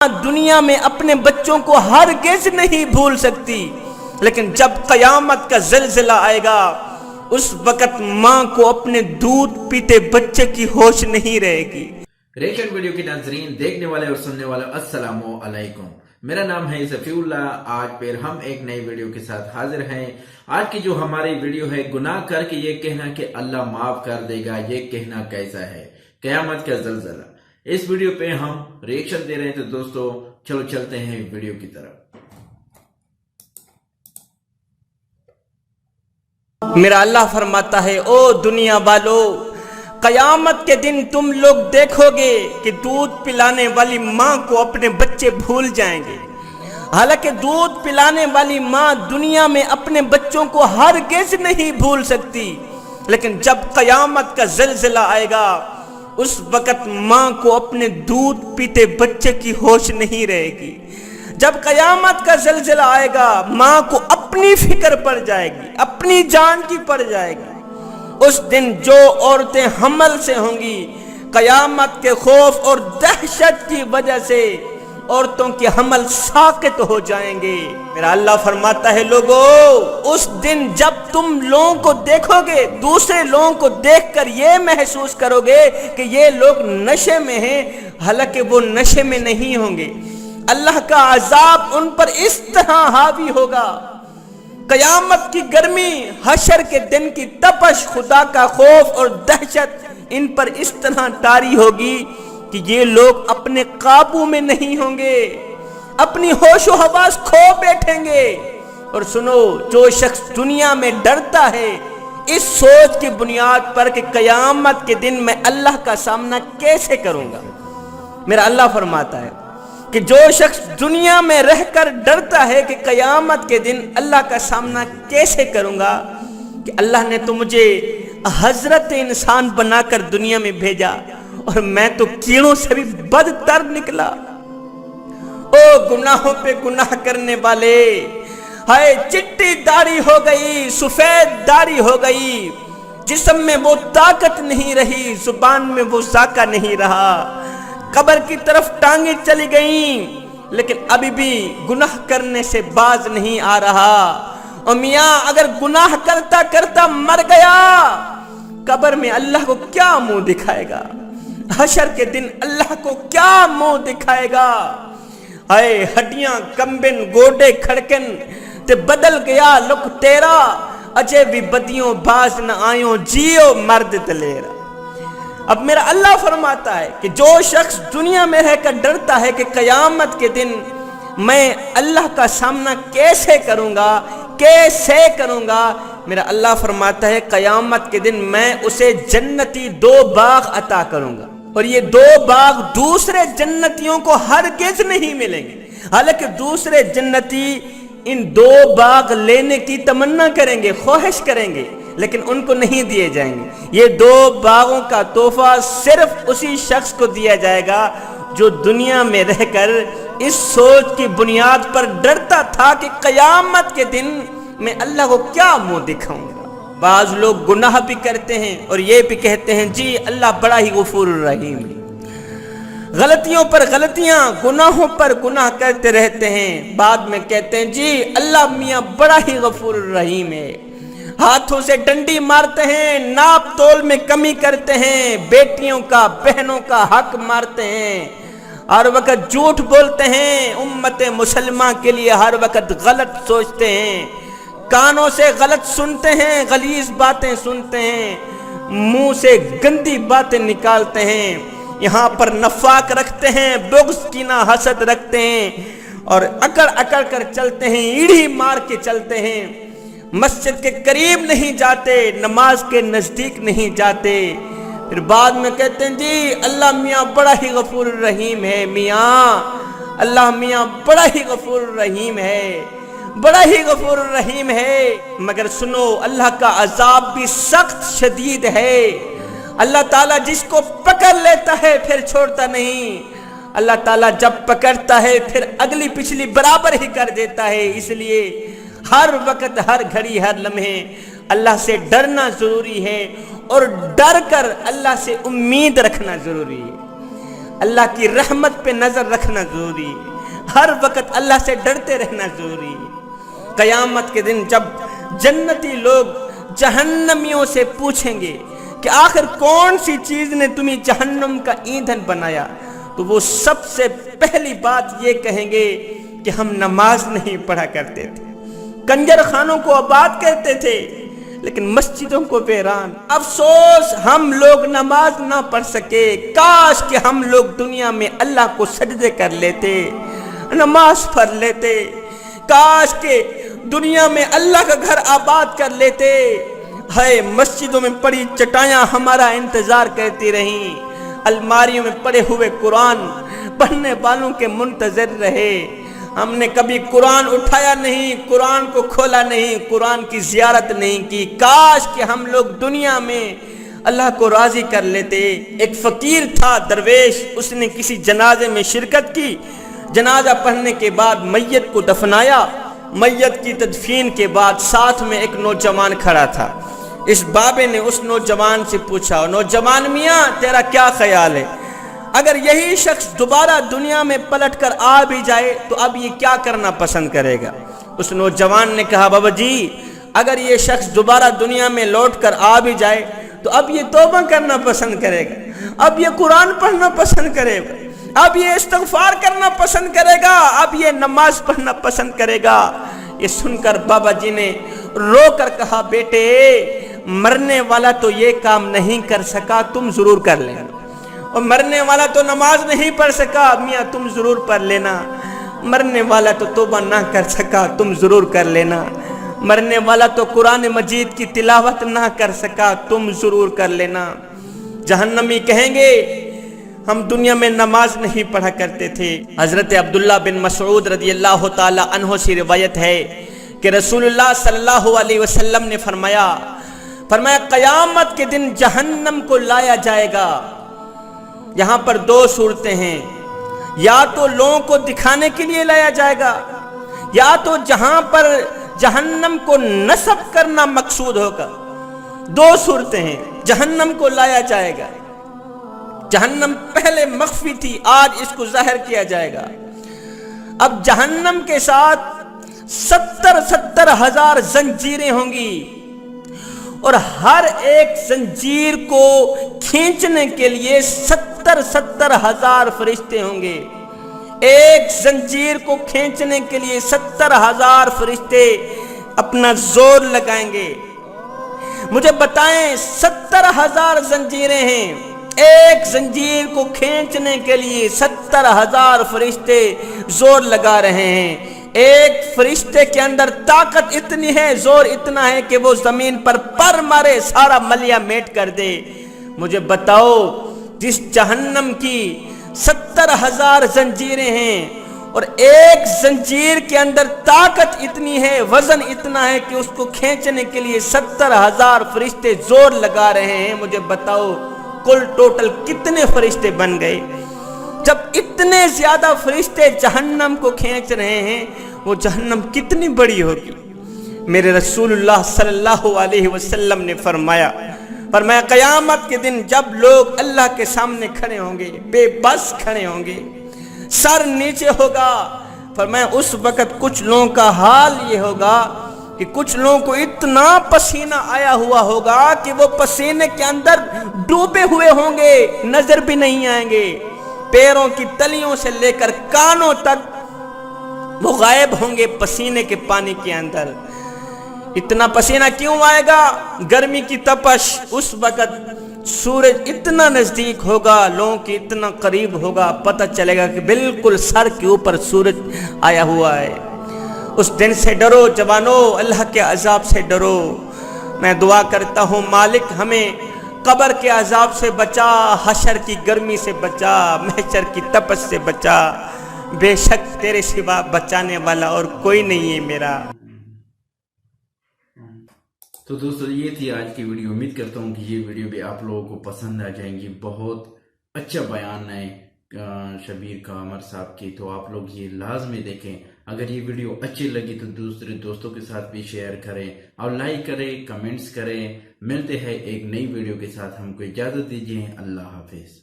دنیا میں اپنے بچوں کو ہرگز نہیں بھول سکتی، لیکن جب قیامت کا زلزلہ آئے گا اس وقت ماں کو اپنے دودھ پیتے بچے کی ہوش نہیں رہے گی۔ ریشن ویڈیو کی ناظرین، دیکھنے والے اور سننے والے السلام علیکم، میرا نام ہے صفی اللہ۔ آج پھر ہم ایک نئی ویڈیو کے ساتھ حاضر ہیں۔ آج کی جو ہماری ویڈیو ہے، گناہ کر کے یہ کہنا کہ اللہ معاف کر دے گا، یہ کہنا کیسا ہے؟ قیامت کا زلزلہ۔ اس ویڈیو پہ ہم ریئیکشن دے رہے ہیں، تو دوستو چلو چلتے ہیں ویڈیو کی طرف۔ میرا اللہ فرماتا ہے، او دنیا والو، قیامت کے دن تم لوگ دیکھو گے کہ دودھ پلانے والی ماں کو اپنے بچے بھول جائیں گے۔ حالانکہ دودھ پلانے والی ماں دنیا میں اپنے بچوں کو ہرگز نہیں بھول سکتی، لیکن جب قیامت کا زلزلہ آئے گا اس وقت ماں کو اپنے دودھ پیتے بچے کی ہوش نہیں رہے گی۔ جب قیامت کا زلزلہ آئے گا ماں کو اپنی فکر پڑ جائے گی، اپنی جان کی پڑ جائے گی۔ اس دن جو عورتیں حمل سے ہوں گی، قیامت کے خوف اور دہشت کی وجہ سے عورتوں کے حمل ساقط ہو جائیں گے۔ میرا اللہ فرماتا ہے، لوگو اس دن جب تم لوگوں کو دیکھو گے، دوسرے لوگوں کو دیکھ کر یہ محسوس کرو گے کہ یہ لوگ نشے میں ہیں، حالانکہ وہ نشے میں نہیں ہوں گے۔ اللہ کا عذاب ان پر اس طرح حاوی ہوگا، قیامت کی گرمی، حشر کے دن کی تپش، خدا کا خوف اور دہشت ان پر اس طرح طاری ہوگی کہ یہ لوگ اپنے قابو میں نہیں ہوں گے، اپنی ہوش و حواس کھو بیٹھیں گے۔ اور سنو، جو شخص دنیا میں ڈرتا ہے اس سوچ کی بنیاد پر کہ قیامت کے دن میں اللہ کا سامنا کیسے کروں گا، میرا اللہ فرماتا ہے کہ جو شخص دنیا میں رہ کر ڈرتا ہے کہ قیامت کے دن اللہ کا سامنا کیسے کروں گا، کہ اللہ نے تو مجھے حضرت انسان بنا کر دنیا میں بھیجا اور میں تو کیڑوں سے بھی بدتر نکلا۔ او گناہوں پہ گناہ کرنے والے، ہائے چٹی داڑھی ہو گئی، سفید داڑھی ہو گئی، جسم میں وہ طاقت نہیں رہی، زبان میں وہ ذائقہ نہیں رہا، قبر کی طرف ٹانگیں چلی گئیں، لیکن ابھی بھی گناہ کرنے سے باز نہیں آ رہا۔ اور میاں اگر گناہ کرتا کرتا مر گیا، قبر میں اللہ کو کیا منہ دکھائے گا؟ حشر کے دن اللہ کو کیا منہ دکھائے گا؟ اے ہڈیاں کمبن گوڈے کھڑکن تے بدل گیا لک تیرا، اجے بھی بدیوں باز نہ آئیوں، جیو مرد دلیرا۔ اب میرا اللہ فرماتا ہے کہ جو شخص دنیا میں رہ کر ڈرتا ہے کہ قیامت کے دن میں اللہ کا سامنا کیسے کروں گا، میرا اللہ فرماتا ہے قیامت کے دن میں اسے جنتی 2 باغ عطا کروں گا، اور یہ 2 باغ دوسرے جنتیوں کو ہرگز نہیں ملیں گے۔ حالانکہ دوسرے جنتی ان 2 باغ لینے کی تمنا کریں گے، خواہش کریں گے، لیکن ان کو نہیں دیے جائیں گے۔ یہ 2 باغوں کا تحفہ صرف اسی شخص کو دیا جائے گا جو دنیا میں رہ کر اس سوچ کی بنیاد پر ڈرتا تھا کہ قیامت کے دن میں اللہ کو کیا منہ دکھاؤں گا۔ بعض لوگ گناہ بھی کرتے ہیں اور یہ بھی کہتے ہیں جی اللہ بڑا ہی غفور الرحیم ہے، غلطیوں پر غلطیاں، گناہوں پر گناہ کرتے رہتے ہیں، بعد میں کہتے ہیں جی اللہ میاں بڑا ہی غفور الرحیم ہے، ہاتھوں سے ڈنڈی مارتے ہیں، ناپ تول میں کمی کرتے ہیں، بیٹیوں کا بہنوں کا حق مارتے ہیں، ہر وقت جھوٹ بولتے ہیں، امت مسلمہ کے لیے ہر وقت غلط سوچتے ہیں، کانوں سے غلط سنتے ہیں، غلیظ باتیں سنتے ہیں، منہ سے گندی باتیں نکالتے ہیں، یہاں پر نفاق رکھتے ہیں، بغض کینہ حسد رکھتے ہیں، اور اکڑ اکڑ کر چلتے ہیں، ایڑھی مار کے چلتے ہیں، مسجد کے قریب نہیں جاتے، نماز کے نزدیک نہیں جاتے، پھر بعد میں کہتے ہیں جی اللہ میاں بڑا ہی غفور الرحیم ہے، میاں اللہ میاں بڑا ہی غفور الرحیم ہے، بڑا ہی غفور الرحیم ہے۔ مگر سنو، اللہ کا عذاب بھی سخت شدید ہے۔ اللہ تعالیٰ جس کو پکڑ لیتا ہے پھر چھوڑتا نہیں، اللہ تعالیٰ جب پکڑتا ہے پھر اگلی پچھلی برابر ہی کر دیتا ہے۔ اس لیے ہر وقت، ہر گھڑی، ہر لمحے اللہ سے ڈرنا ضروری ہے، اور ڈر کر اللہ سے امید رکھنا ضروری ہے۔ اللہ کی رحمت پہ نظر رکھنا ضروری ہے، ہر وقت اللہ سے ڈرتے رہنا ضروری ہے۔ قیامت کے دن جب جنتی لوگ جہنمیوں سے پوچھیں گے کہ آخر کون سی چیز نے تمہیں جہنم کا ایندھن بنایا، تو وہ سب سے پہلی بات یہ کہیں گے کہ ہم نماز نہیں پڑھا کرتے تھے، کنجر خانوں کو آباد کرتے تھے لیکن مسجدوں کو ویران۔ افسوس ہم لوگ نماز نہ پڑھ سکے، کاش کہ ہم لوگ دنیا میں اللہ کو سجدے کر لیتے، نماز پڑھ لیتے، کاش کہ دنیا میں اللہ کا گھر آباد کر لیتے۔ ہے مسجدوں میں پڑی چٹائیاں ہمارا انتظار کرتی رہیں، الماریوں میں پڑے ہوئے قرآن پڑھنے والوں کے منتظر رہے، ہم نے کبھی قرآن اٹھایا نہیں، قرآن کو کھولا نہیں، قرآن کی زیارت نہیں کی۔ کاش کہ ہم لوگ دنیا میں اللہ کو راضی کر لیتے۔ ایک فقیر تھا درویش، اس نے کسی جنازے میں شرکت کی، جنازہ پڑھنے کے بعد میت کو دفنایا، میت کی تدفین کے بعد ساتھ میں ایک نوجوان کھڑا تھا۔ اس بابے نے اس نوجوان سے پوچھا، نوجوان میاں تیرا کیا خیال ہے، اگر یہی شخص دوبارہ دنیا میں پلٹ کر آ بھی جائے تو اب یہ کیا کرنا پسند کرے گا؟ اس نوجوان نے کہا، بابا جی اگر یہ شخص دوبارہ دنیا میں لوٹ کر آ بھی جائے تو اب یہ توبہ کرنا پسند کرے گا، اب یہ قرآن پڑھنا پسند کرے گا، اب یہ استغفار کرنا پسند کرے گا، اب یہ نماز پڑھنا پسند کرے گا۔ یہ سن کر بابا جی نے رو کر کہا، بیٹے مرنے والا تو یہ کام نہیں کر سکا، تم ضرور کر لینا، اور مرنے والا تو نماز نہیں پڑھ سکا، میاں تم ضرور پڑھ لینا، مرنے والا تو توبہ نہ کر سکا، تم ضرور کر لینا، مرنے والا تو قرآن مجید کی تلاوت نہ کر سکا، تم ضرور کر لینا۔ جہنمی کہیں گے ہم دنیا میں نماز نہیں پڑھا کرتے تھے۔ حضرت عبداللہ بن مسعود رضی اللہ تعالی عنہ سے روایت ہے کہ رسول اللہ صلی اللہ علیہ وسلم نے فرمایا قیامت کے دن جہنم کو لایا جائے گا۔ یہاں پر دو صورتیں ہیں، یا تو لوگوں کو دکھانے کے لیے لایا جائے گا، یا تو جہاں پر جہنم کو نصب کرنا مقصود ہوگا۔ دو صورتیں ہیں، جہنم کو لایا جائے گا، جہنم پہلے مخفی تھی، آج اس کو ظاہر کیا جائے گا۔ اب جہنم کے ساتھ 70,000 زنجیریں ہوں گی، اور ہر ایک زنجیر کو کھینچنے کے لیے 70,000 فرشتے ہوں گے۔ ایک زنجیر کو کھینچنے کے لیے 70,000 فرشتے اپنا زور لگائیں گے۔ مجھے بتائیں 70,000 زنجیریں ہیں، ایک زنجیر کو کھینچنے کے لیے 70,000 فرشتے زور لگا رہے ہیں۔ ایک فرشتے کے اندر طاقت اتنی ہے، زور اتنا ہے کہ وہ زمین پر پر مارے سارا ملیا میٹ کر دے۔ مجھے بتاؤ جس جہنم کی 70,000 زنجیریں ہیں اور ایک زنجیر کے اندر طاقت اتنی ہے، وزن اتنا ہے کہ اس کو کھینچنے کے لیے 70,000 فرشتے زور لگا رہے ہیں، مجھے بتاؤ کل ٹوٹل کتنے فرشتے بن گئے؟ جب اتنے زیادہ فرشتے جہنم کو کھینچ رہے ہیں، وہ جہنم کتنی بڑی ہوگی؟ میرے رسول اللہ صلی اللہ علیہ وسلم نے فرمایا قیامت کے دن جب لوگ اللہ کے سامنے کھڑے ہوں گے، بے بس کھڑے ہوں گے، سر نیچے ہوگا، فرمایا اس وقت کچھ لوگوں کا حال یہ ہوگا کہ کچھ لوگوں کو اتنا پسینہ آیا ہوا ہوگا کہ وہ پسینے کے اندر ڈوبے ہوئے ہوں گے، نظر بھی نہیں آئیں گے، پیروں کی تلیوں سے لے کر کانوں تک وہ غائب ہوں گے پسینے کے پانی کے اندر۔ اتنا پسینہ کیوں آئے گا؟ گرمی کی تپش، اس وقت سورج اتنا نزدیک ہوگا، لوگوں کی اتنا قریب ہوگا، پتہ چلے گا کہ بالکل سر کے اوپر سورج آیا ہوا ہے۔ اس دن سے ڈرو جوانو، اللہ کے عذاب سے ڈرو۔ میں دعا کرتا ہوں مالک ہمیں قبر کے عذاب سے بچا، حشر کی گرمی سے بچا، محشر کی تپش سے بچا، بے شک تیرے سوا بچانے والا اور کوئی نہیں ہے میرا۔ تو دوستو یہ تھی آج کی ویڈیو، امید کرتا ہوں کہ یہ ویڈیو بھی آپ لوگوں کو پسند آ جائیں گی۔ بہت اچھا بیان ہے شبیر کامر صاحب کی، تو آپ لوگ یہ لازمی دیکھیں۔ اگر یہ ویڈیو اچھی لگی تو دوسرے دوستوں کے ساتھ بھی شیئر کریں اور لائک کریں، کمنٹس کریں۔ ملتے ہیں ایک نئی ویڈیو کے ساتھ، ہم کو اجازت دیجیے، اللہ حافظ۔